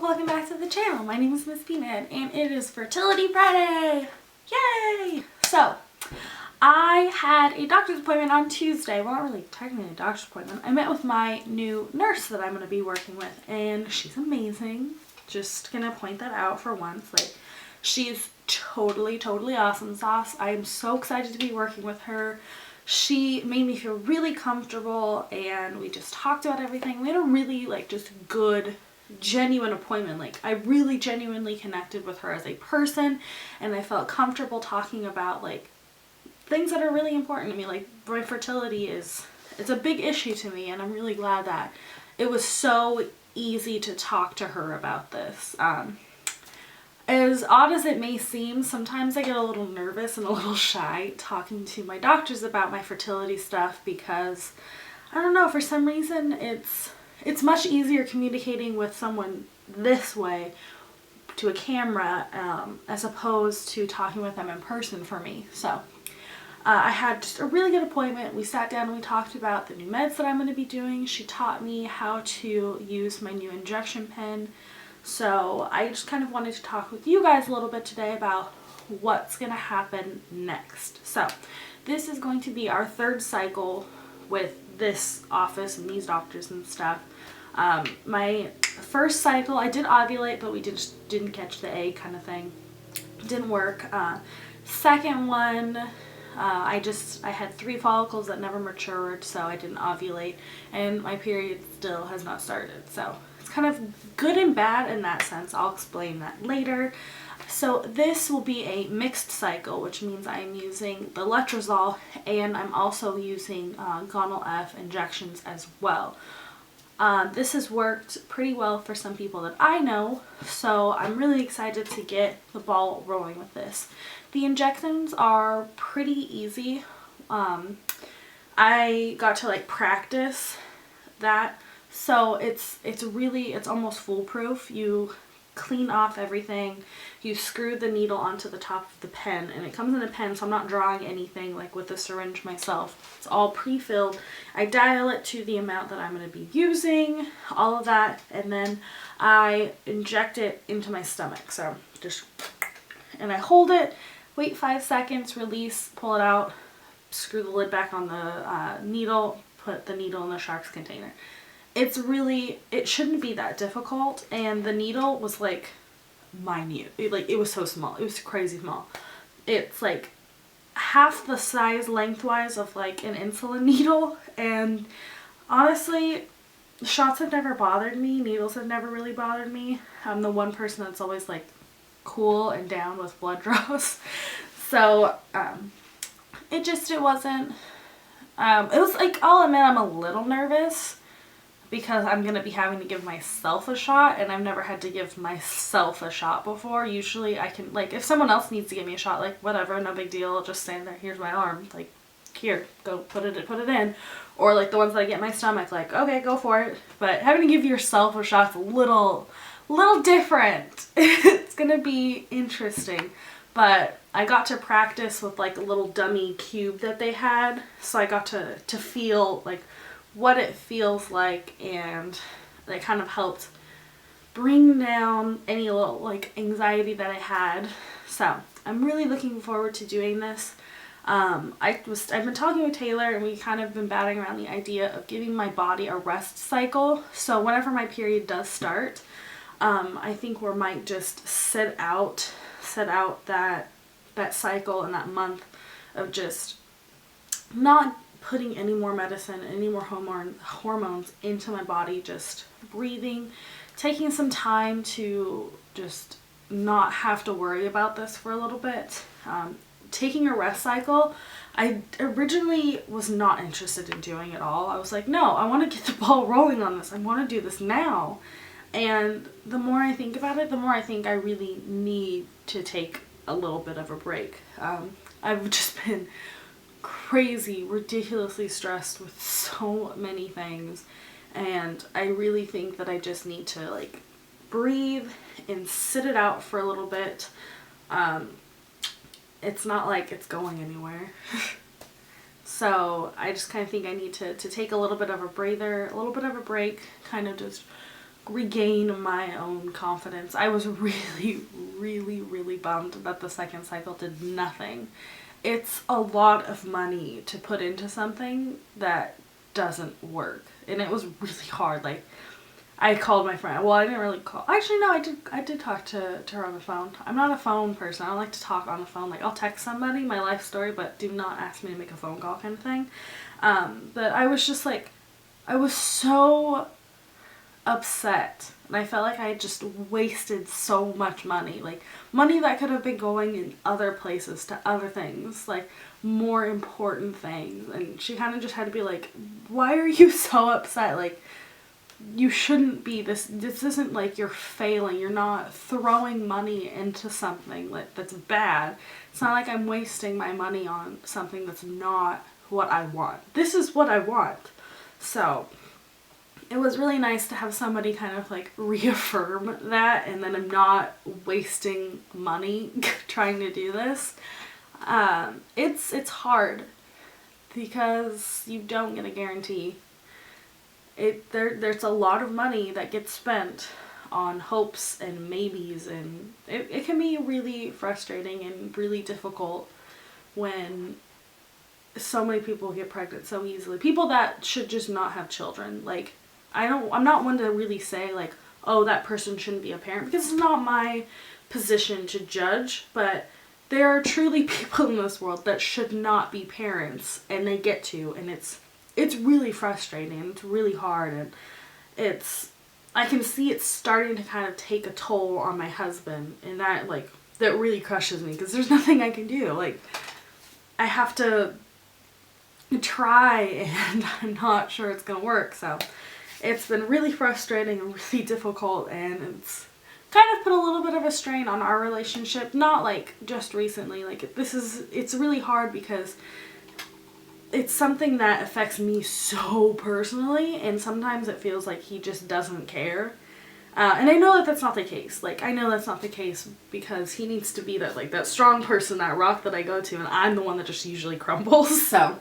welcome back to the channel. My name is Miss Peanut and it is Fertility Friday. Yay! So, I had a doctor's appointment on Tuesday. Well, not really technically a doctor's appointment. I met with my new nurse that I'm going to be working with and she's amazing. Just gonna point that out for once. Like, she's totally awesome sauce. I am so excited to be working with her. She made me feel really comfortable and we just talked about everything. We had a really just good, genuine appointment. Like, I really genuinely connected with her as a person and I felt comfortable talking about things that are really important to me. Like, my fertility it's a big issue to me and I'm really glad that it was so easy to talk to her about this. As odd as it may seem, sometimes I get a little nervous and a little shy talking to my doctors about my fertility stuff because, I don't know, for some reason it's much easier communicating with someone this way to a camera as opposed to talking with them in person for me. So I had just a really good appointment. We sat down and we talked about the new meds that I'm going to be doing. She taught me how to use my new injection pen. So I just kind of wanted to talk with you guys a little bit today about what's going to happen next. So this is going to be our third cycle with this office and these doctors and stuff. My first cycle, I did ovulate, but we just didn't catch the egg kind of thing. Didn't work. Second one, I had 3 follicles that never matured, so I didn't ovulate, and my period still has not started. So it's kind of good and bad in that sense. I'll explain that later. So this will be a mixed cycle, which means I'm using the letrozole and I'm also using Gonal-F injections as well. This has worked pretty well for some people that I know, so I'm really excited to get the ball rolling with this. The injections are pretty easy. I got to practice that, so it's almost foolproof. You clean off everything, you screw the needle onto the top of the pen, and it comes in a pen, so I'm not drawing anything with the syringe myself. It's all pre-filled. I dial it to the amount that I'm going to be using, all of that, and then I inject it into my stomach. So and I hold it, wait 5 seconds, release, pull it out, screw the lid back on the needle, put the needle in the shark's container. It shouldn't be that difficult, and the needle was minute. It was so small. It was crazy small. It's half the size lengthwise of an insulin needle, and honestly, shots have never bothered me. Needles have never really bothered me. I'm the one person that's always cool and down with blood draws. So it wasn't, it was I'll admit I'm a little nervous because I'm going to be having to give myself a shot, and I've never had to give myself a shot before. Usually I can, if someone else needs to give me a shot, whatever, no big deal, I'll just stand there, here's my arm, here, go put it in. Or the ones that I get in my stomach, okay, go for it. But having to give yourself a shot's a little different. It's going to be interesting. But I got to practice with a little dummy cube that they had, so I got to feel what it feels like, and it kind of helped bring down any little anxiety that I had. So I'm really looking forward to doing this. I've been talking with Taylor and we kind of been batting around the idea of giving my body a rest cycle. So whenever my period does start, I think we might just sit out that cycle and that month of just not putting any more medicine, any more hormones into my body, just breathing, taking some time to just not have to worry about this for a little bit. Taking a rest cycle, I originally was not interested in doing at all. I was no, I want to get the ball rolling on this. I want to do this now. And the more I think about it, the more I think I really need to take a little bit of a break. I've just been crazy, ridiculously stressed with so many things, and I really think that I just need to breathe and sit it out for a little bit. It's not it's going anywhere. So I just kind of think I need to take a little bit of a breather, a little bit of a break, kind of just regain my own confidence. I was really, really, really bummed that the second cycle did nothing. It's a lot of money to put into something that doesn't work. And it was really hard. Like, I called my friend. Well, I didn't really call. Actually, no, I did talk to her on the phone. I'm not a phone person. I don't like to talk on the phone. Like, I'll text somebody my life story, but do not ask me to make a phone call kind of thing. But I was just like, I was so upset. And I felt like I had just wasted so much money. Like, money that could have been going in other places to other things. Like, more important things. And she kind of just had to be like, why are you so upset? Like, you shouldn't be. This isn't like you're failing. You're not throwing money into something that's bad. It's not like I'm wasting my money on something that's not what I want. This is what I want. So it was really nice to have somebody kind of like reaffirm that, and then I'm not wasting money trying to do this. It's hard because you don't get a guarantee. There's a lot of money that gets spent on hopes and maybes, and it can be really frustrating and really difficult when so many people get pregnant so easily. People that should just not have children. Like, I'm not one to really say like, oh, that person shouldn't be a parent, because it's not my position to judge, but there are truly people in this world that should not be parents, and they get to, and it's really frustrating. It's really hard, and I can see it's starting to kind of take a toll on my husband, and that really crushes me, because there's nothing I can do. Like, I have to try, and I'm not sure it's gonna work. So it's been really frustrating and really difficult, and it's kind of put a little bit of a strain on our relationship. Not like just recently, like it's really hard because it's something that affects me so personally, and sometimes it feels like he just doesn't care. And I know that that's not the case. Like, I know that's not the case because he needs to be that strong person, that rock that I go to, and I'm the one that just usually crumbles. So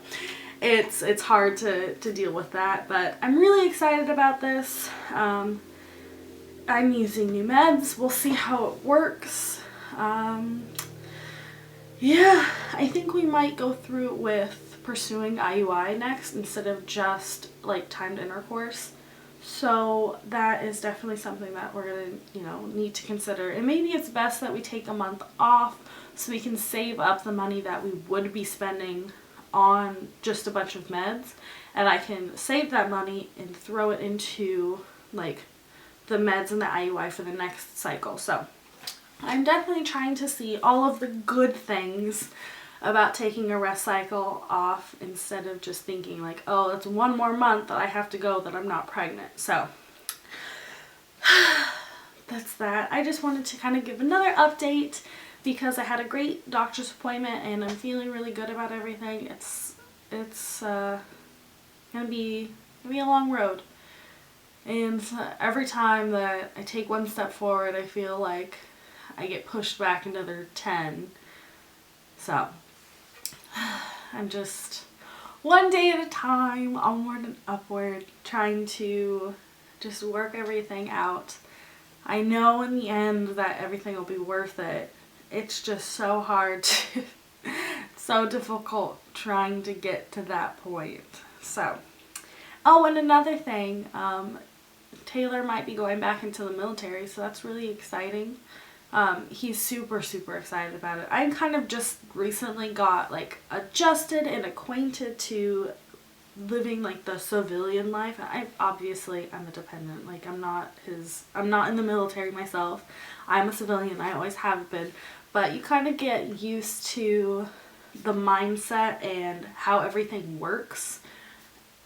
it's hard to deal with that, but I'm really excited about this. I'm using new meds. We'll see how it works. Yeah, I think we might go through with pursuing IUI next instead of just like timed intercourse. So that is definitely something that we're gonna, need to consider. And maybe it's best that we take a month off so we can save up the money that we would be spending on just a bunch of meds, and I can save that money and throw it into like the meds and the IUI for the next cycle. So I'm definitely trying to see all of the good things about taking a rest cycle off instead of just thinking like, oh, it's one more month that I have to go that I'm not pregnant. So that's that. I just wanted to kind of give another update because I had a great doctor's appointment and I'm feeling really good about everything. It's gonna be a long road. And every time that I take one step forward, I feel like I get pushed back another 10. So I'm just one day at a time, onward and upward, trying to just work everything out. I know in the end that everything will be worth it. It's just so hard to, so difficult trying to get to that point. So, oh, and another thing, Taylor might be going back into the military, so that's really exciting. He's super, super excited about it. I kind of just recently got like adjusted and acquainted to living like the civilian life. I'm a dependent. Like, I'm not in the military myself. I'm a civilian. I always have been. But you kind of get used to the mindset and how everything works.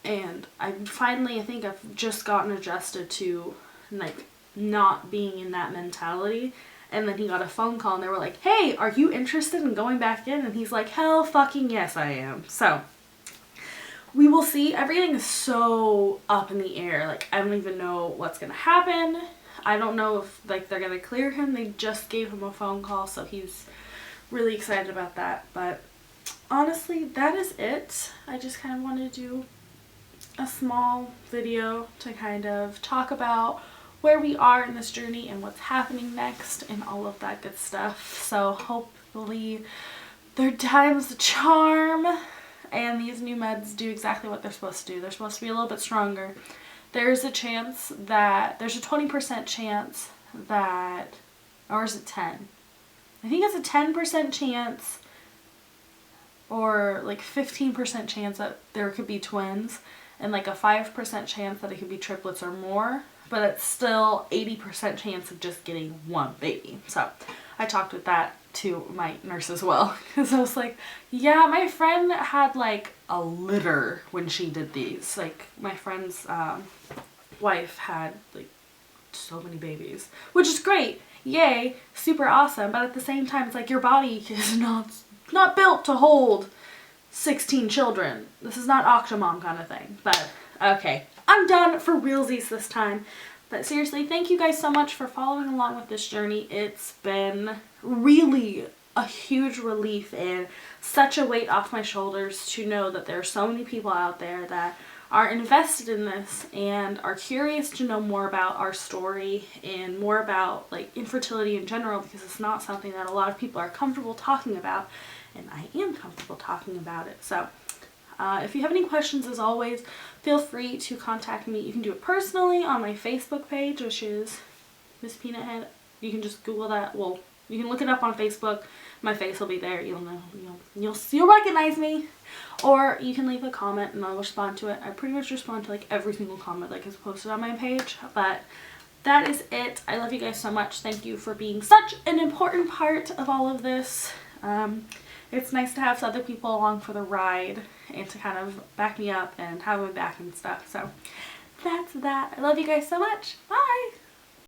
And I think I've just gotten adjusted to like not being in that mentality. And then he got a phone call and they were like, hey, are you interested in going back in? And he's like, hell fucking yes, I am. So we will see. Everything is so up in the air. Like, I don't even know what's going to happen. I don't know if like they're going to clear him. They just gave him a phone call, so he's really excited about that. But honestly, that is it. I just kind of wanted to do a small video to kind of talk about where we are in this journey and what's happening next and all of that good stuff. So hopefully third time's the charm and these new meds do exactly what they're supposed to do. They're supposed to be a little bit stronger. There's a chance that, there's a 20% chance that, or is it 10? I think it's a 10% chance or like 15% chance that there could be twins and like a 5% chance that it could be triplets or more, but it's still 80% chance of just getting one baby. So I talked with that to my nurse as well, because I was like, yeah, my friend had like a litter when she did these. Like my friend's wife had like so many babies, which is great, yay, super awesome, but at the same time it's like your body is not built to hold 16 children. This is not Octomom kind of thing. But okay, I'm done for realsies this time. But seriously, thank you guys so much for following along with this journey. It's been really a huge relief and such a weight off my shoulders to know that there are so many people out there that are invested in this and are curious to know more about our story and more about like infertility in general, because it's not something that a lot of people are comfortable talking about, and I am comfortable talking about it. So if you have any questions, as always, feel free to contact me. You can do it personally on my Facebook page, which is Miss Peanut Head. You can just Google that. Well, you can look it up on Facebook. My face will be there. You'll know. You'll recognize me. Or you can leave a comment and I'll respond to it. I pretty much respond to like every single comment like is posted on my page. But that is it. I love you guys so much. Thank you for being such an important part of all of this. It's nice to have other people along for the ride and to kind of back me up and have my back and stuff. So that's that. I love you guys so much. Bye!